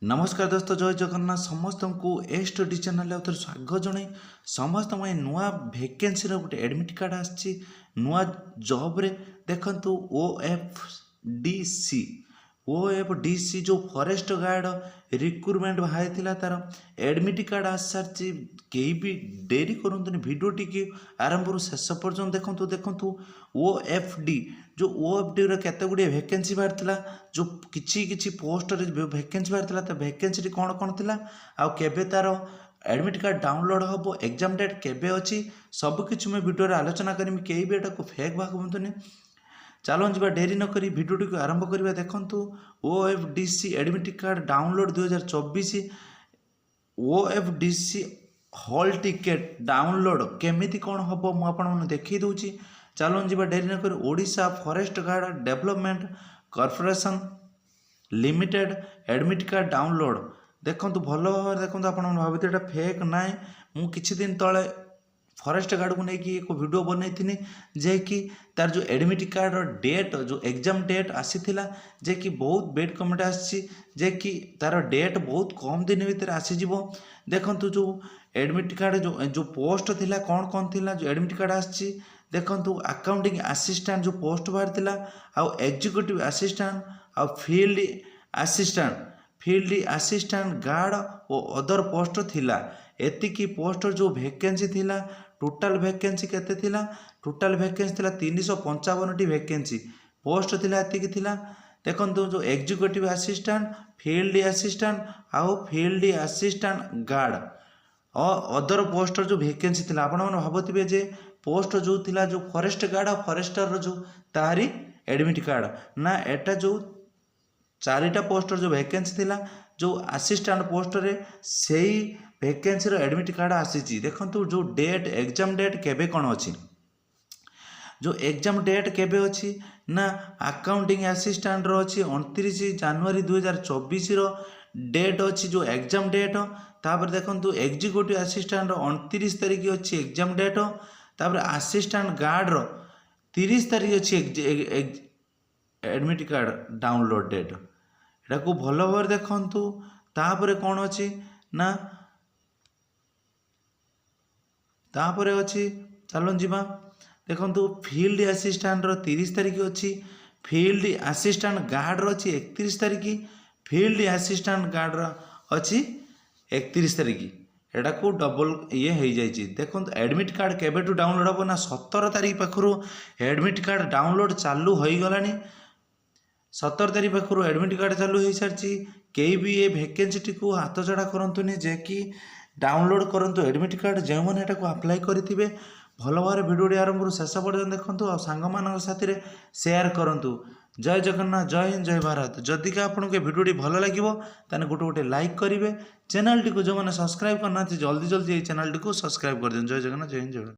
नमस्कार दोस्त जय जगन्नाथ समस्त को एस डी चैनल आउे स्वागत जन समस्त नुआ भैकेन्सी गोटे एडमिट कार्ड आसी नुआ जॉब रे देखंतु OFDC जो फॉरेस्ट गार्ड रिक्रुटमेंट बाहरी तार एडमिट कार्ड आस सारी कहीं भी डेरी करतुनि वीडियो टी आरंभ शेष पर्यटन देखंतु देखंतु OFD जो OFD केते गुड़े वैकेंसी बाहर जो किछि पोस्ट वैकेंसी बाहर तो वैकेंसी कौन कौन थी आ केबे तार एडमिट कार्ड डाउनलोड हम एग्जाम डेट केबे अच्छी सबकि मैं वीडियो आलोचना करी कहीं भी एटा फेक भावतुनि चलो जी डेरी नक भिडियोटी को आरंभ करवा देखंतु OFDC admit card download 2024 OFDC hall ticket download केमिति कौन हम मुझे देखी दूची चलो जी डेरी नक Odisha forest guard development corporation limited admit card download देखंतु भल भाव देखो आप भावते यहाँ फेक ना मु किछि दिन तले फॉरेस्ट गार्ड को लेकिन एक वीडियो बनई थी जे कि तार जो एडमिट कार्ड डेट जो एग्जाम डेट आसी जे कि बहुत बेड कमेंट आसी जे कि तार डेट बहुत कम दिन भीतर आसीज देखंतु जो एडमिट कार्ड जो पोस्ट थिला कौन कौन थिला जो एडमिट कार्ड आसी देखंतु अकाउंटिंग असिस्टेंट जो पोस्ट बाहर थिला आ एग्जीक्यूटिव असिस्टेंट आ फील्ड असिस्टेंट गार्ड और अदर पोस्ट थिला एतिकी पोस्ट जो वैकेंसी थिला टोटाल वैकेंसी केते थिला टोटाल वैकेंसी थिला 355 टी वैकेंसी पोस्ट थिला एतिकी थिला देखंतु जो executive assistant field assistant guard और अदर पोस्ट जो वैकेंसी थिला आपण मन भाबथिबे जे पोस्ट जो थिला जो फॉरेस्ट गार्ड और फॉरेस्टर जो तारी एडमिट कार्ड ना एटा जो चारिटा पोस्टर जो वैकेंसी थिला जो असिस्टेंट पोस्ट रे सेही वैकेंसी रो एडमिट कार्ड आसी देखंतु जो डेट एग्जाम डेट केबे कौन अच्छी जो एग्जाम डेट केबे अच्छी ना अकाउंटिंग असिस्टेंट रो अच्छी 29 जनवरी 2024 रो डेट अच्छी जो एग्जाम डेट तापर देखंतु एग्जीक्यूटिव असिस्टेंट रो 29 तारीख अच्छी एग्जाम डेट तापर असिस्टेंट गार्ड रो 30 तारीख अच्छी एडमिट कार्ड डाउनलोड डेट एटा को भल भाव देखंतु तापर कौन अच्छी ना तापर अच्छी चलो जीवा देखंतु फील्ड असिस्टेंट रो 30 तारीख अच्छी फील्ड असिस्टेंट गार्ड रो अच्छी 31 तारीख फील्ड असिस्टेंट गार्ड रो अच्छी 31 तारीख एटा को डबल ये हो जाइए देखो एडमिट कार्ड केबेटू डाउनलोड हम ना 17 तारीख पाखु एडमिट कार्ड डाउनलोड चालू हो गलानी 17 तारीख पाखु एडमिट कार्ड चालू हो सारी कई भी ये वैकेंसी को हाथ चढ़ा करतुनि जे कि डाउनलोड करंतु एडमिट कार्ड जो मैंने एटा को अप्लाई करेंगे भल भाव भिडियो आरंभ शेष पर्यटन देखंतु और सांग मान साथी शेयर करंतु जय जगन्नाथ जय हिंद जय भारत जदि का आपको भिडियोटी भल लगे ताने गोटे गोटे लाइक करेंगे चैनल टी को जो मैंने सब्सक्राइब करना जल्दी जल्दी ये चैनल टी को सब्सक्राइब कर दें जय जगन्नाथ जय हिंद जय भारत।